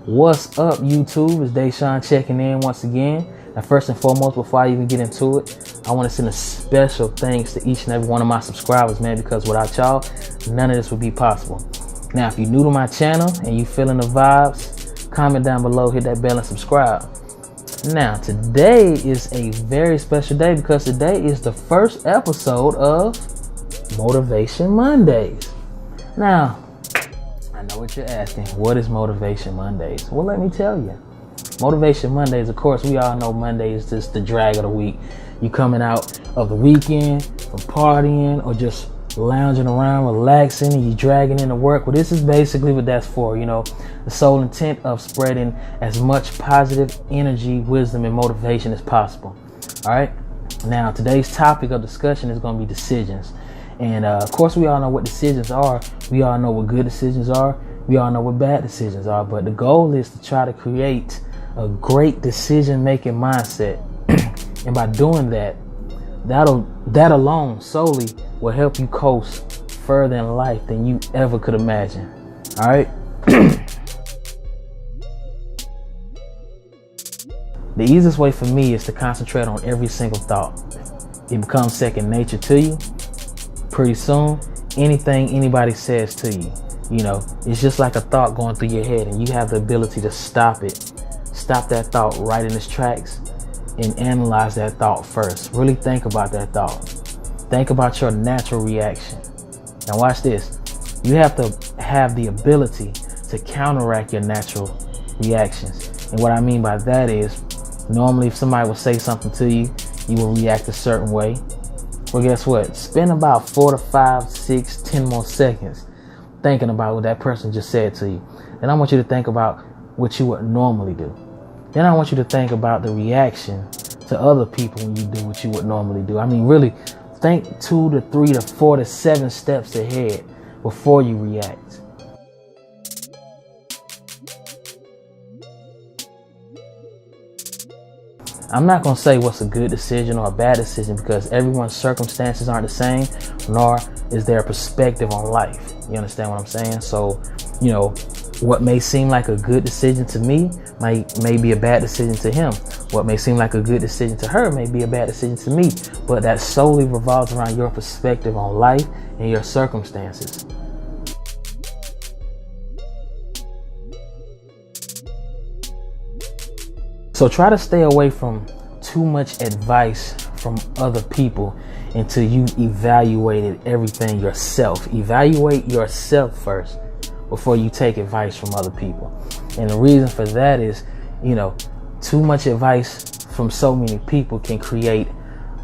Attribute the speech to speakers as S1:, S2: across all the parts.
S1: What's up, YouTube? It's Deshon checking in once again. Now, first and foremost, before I even get into it, I want to send a special thanks to each and every one of my subscribers, man, because without y'all, none of this would be possible. Now, if you're new to my channel and you feeling the vibes, comment down below, hit that bell and subscribe. Now, today is a very special day because today is the first episode of Motivation Mondays. Now, I know what you're asking. What is Motivation Mondays? Well, let me tell you. Motivation Mondays, of course, we all know Monday is just the drag of the week. You coming out of the weekend from partying or just lounging around, relaxing, and you dragging into work. Well, this is basically what that's for, you know, the sole intent of spreading as much positive energy, wisdom, and motivation as possible. All right. Now, today's topic of discussion is going to be decisions. And of course, we all know what decisions are. We all know what good decisions are. We all know what bad decisions are. But the goal is to try to create a great decision-making mindset. And by doing that, that alone solely will help you coast further in life than you ever could imagine. All right. The easiest way for me is to concentrate on every single thought. It becomes second nature to you. Pretty soon, anything anybody says to you, you know, it's just like a thought going through your head, and you have the ability to stop it. Stop that thought right in its tracks and analyze that thought first. Really think about that thought. Think about your natural reaction. Now watch this. You have to have the ability to counteract your natural reactions. And what I mean by that is, normally if somebody will say something to you, you will react a certain way. Well, guess what? Spend about 4 to 5, 6, 10 more seconds thinking about what that person just said to you. Then I want you to think about what you would normally do. Then I want you to think about the reaction to other people when you do what you would normally do. I mean, really, think 2 to 3 to 4 to 7 steps ahead before you react. I'm not going to say what's a good decision or a bad decision because everyone's circumstances aren't the same, nor is their perspective on life. You understand what I'm saying? So, you know, what may seem like a good decision to me may be a bad decision to him. What may seem like a good decision to her may be a bad decision to me. But that solely revolves around your perspective on life and your circumstances. So try to stay away from too much advice from other people until you evaluated everything yourself. Evaluate yourself first before you take advice from other people. And the reason for that is, you know, too much advice from so many people can create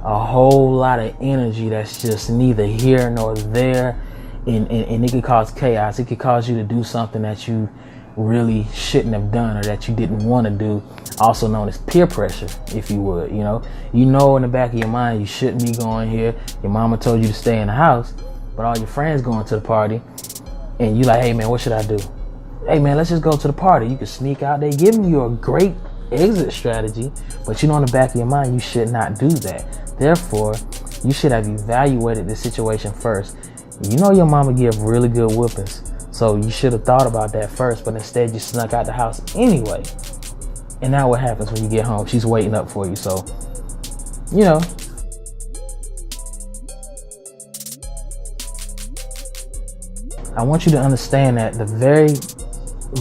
S1: a whole lot of energy that's just neither here nor there. And it could cause chaos. It could cause you to do something that you really shouldn't have done or that you didn't want to do, also known as peer pressure, if you would. You know in the back of your mind you shouldn't be going here. Your mama told you to stay in the house, but all your friends going to the party, and you like, hey man, what should I do? Hey man, let's just go to the party. You can sneak out. They giving you a great exit strategy, but you know in the back of your mind you should not do that. Therefore, you should have evaluated the situation first. You know your mama give really good whoopings, so you should have thought about that first, but instead you snuck out the house anyway. And now what happens when you get home? She's waiting up for you. So, you know, I want you to understand that the very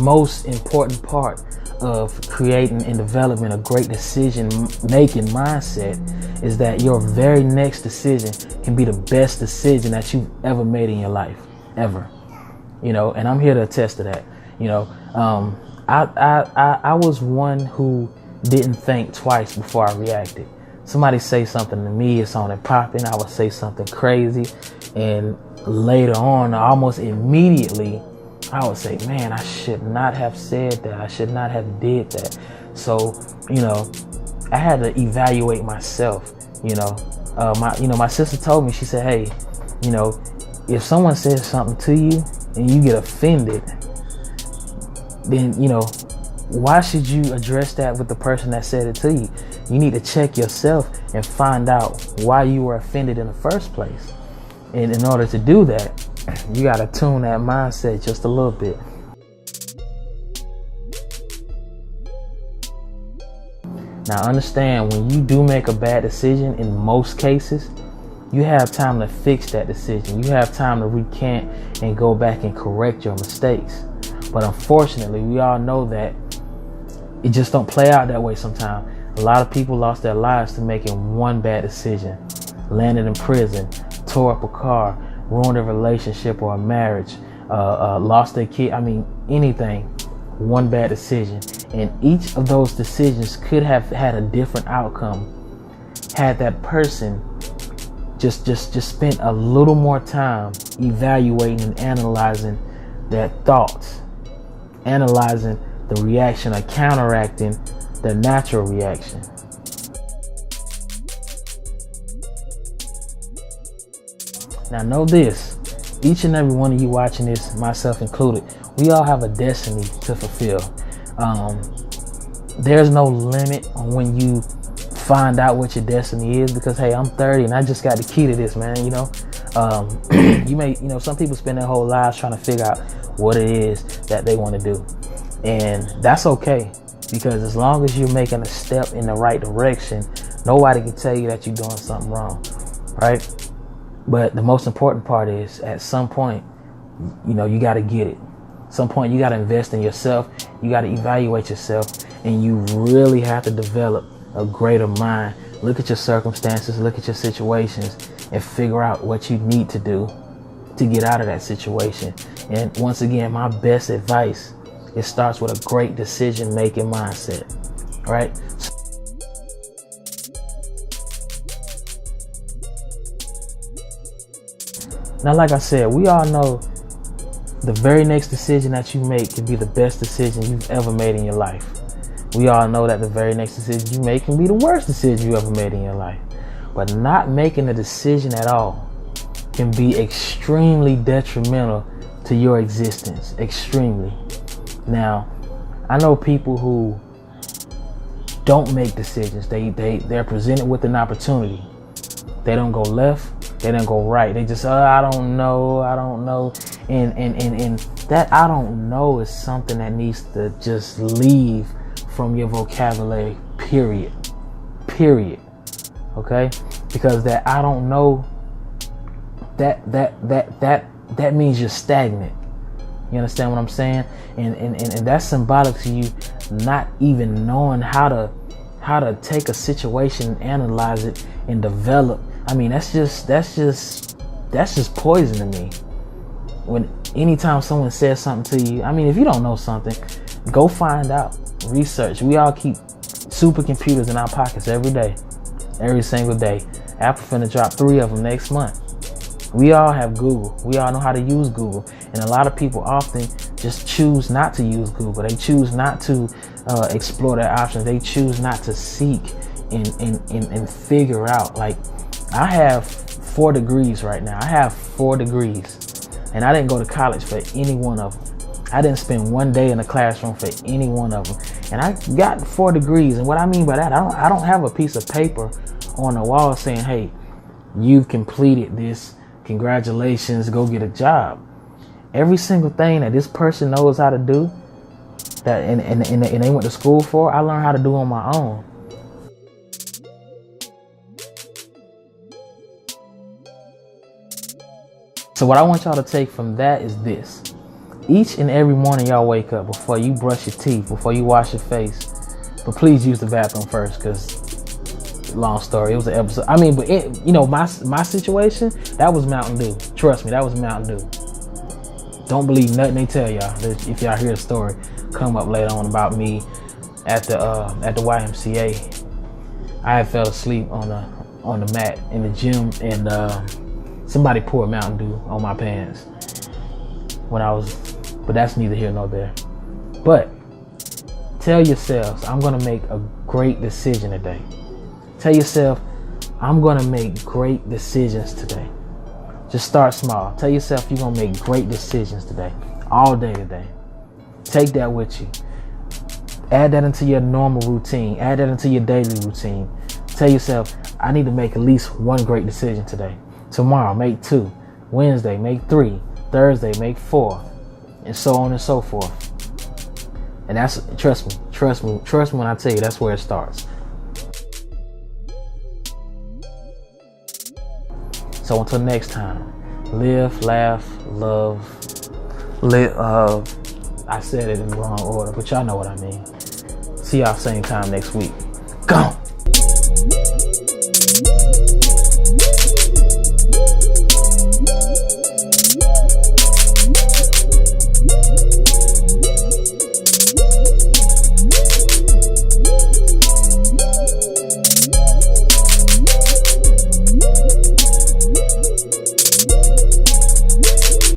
S1: most important part of creating and developing a great decision-making mindset is that your very next decision can be the best decision that you've ever made in your life, ever. You know, and I'm here to attest to that. You know, I was one who didn't think twice before I reacted. Somebody say something to me, it's on and popping. I would say something crazy, and later on, almost immediately, I would say, man, I should not have said that. I should not have did that. So, you know, I had to evaluate myself. My sister told me, she said, hey, you know, if someone says something to you and you get offended, then, you know, why should you address that with the person that said it to you? You need to check yourself and find out why you were offended in the first place. And in order to do that, you got to tune that mindset just a little bit. Now understand, when you do make a bad decision, in most cases, you have time to fix that decision. You have time to recant and go back and correct your mistakes. But unfortunately, we all know that it just don't play out that way sometimes. A lot of people lost their lives to making one bad decision. Landed in prison, tore up a car, ruined a relationship or a marriage, lost their kid. I mean, anything. One bad decision. And each of those decisions could have had a different outcome had that person just spent a little more time evaluating and analyzing their thoughts, analyzing the reaction or counteracting the natural reaction. Now know this, each and every one of you watching this, myself included, we all have a destiny to fulfill. There's no limit on when you find out what your destiny is, because hey, I'm 30 and I just got the key to this, man. Some people spend their whole lives trying to figure out what it is that they want to do. And that's okay, because as long as you're making a step in the right direction, nobody can tell you that you're doing something wrong, right? But the most important part is, at some point, you got to get it. At some point, you got to invest in yourself. You got to evaluate yourself, and you really have to develop a greater mind. Look at your circumstances, look at your situations, and figure out what you need to do to get out of that situation. And once again, my best advice, it starts with a great decision-making mindset, right? Now, like I said, we all know the very next decision that you make can be the best decision you've ever made in your life. We all know that the very next decision you make can be the worst decision you ever made in your life. But not making a decision at all can be extremely detrimental to your existence. Extremely. Now, I know people who don't make decisions. They're presented with an opportunity. They don't go left, they don't go right. They just, I don't know. And that I don't know is something that needs to just leave from your vocabulary, period. Okay? Because that I don't know, that means you're stagnant. You understand what I'm saying? And that's symbolic to you not even knowing how to take a situation and analyze it and develop. I mean, that's just poison to me. Anytime someone says something to you, I mean, if you don't know something, go find out, research. We all keep supercomputers in our pockets every day, every single day. Apple finna drop 3 of them next month. We all have Google. We all know how to use Google. And a lot of people often just choose not to use Google. They choose not to explore their options. They choose not to seek and figure out. Like, I have 4 degrees right now. I have 4 degrees. And I didn't go to college for any one of them. I didn't spend one day in the classroom for any one of them. And I got 4 degrees. And what I mean by that, I don't have a piece of paper on the wall saying, hey, you've completed this. Congratulations, go get a job. Every single thing that this person knows how to do, that and they went to school for, I learned how to do on my own. So what I want y'all to take from that is this. Each and every morning y'all wake up, before you brush your teeth, before you wash your face, but please use the bathroom first, because long story, it was an episode. I mean, but my situation, that was Mountain Dew. Trust me, that was Mountain Dew. Don't believe nothing they tell y'all. If y'all hear a story come up later on about me at the YMCA, I had fell asleep on the mat in the gym, and somebody poured Mountain Dew on my pants but that's neither here nor there. But tell yourselves, I'm gonna make a great decision today. Tell yourself, I'm going to make great decisions today. Just start small. Tell yourself you're going to make great decisions today, all day today. Take that with you. Add that into your normal routine. Add that into your daily routine. Tell yourself, I need to make at least one great decision today. Tomorrow, make 2. Wednesday, make 3. Thursday, make 4. And so on and so forth. And that's, trust me when I tell you, that's where it starts. So until next time, live, laugh, love. I said it in the wrong order, but y'all know what I mean. See y'all same time next week. Go!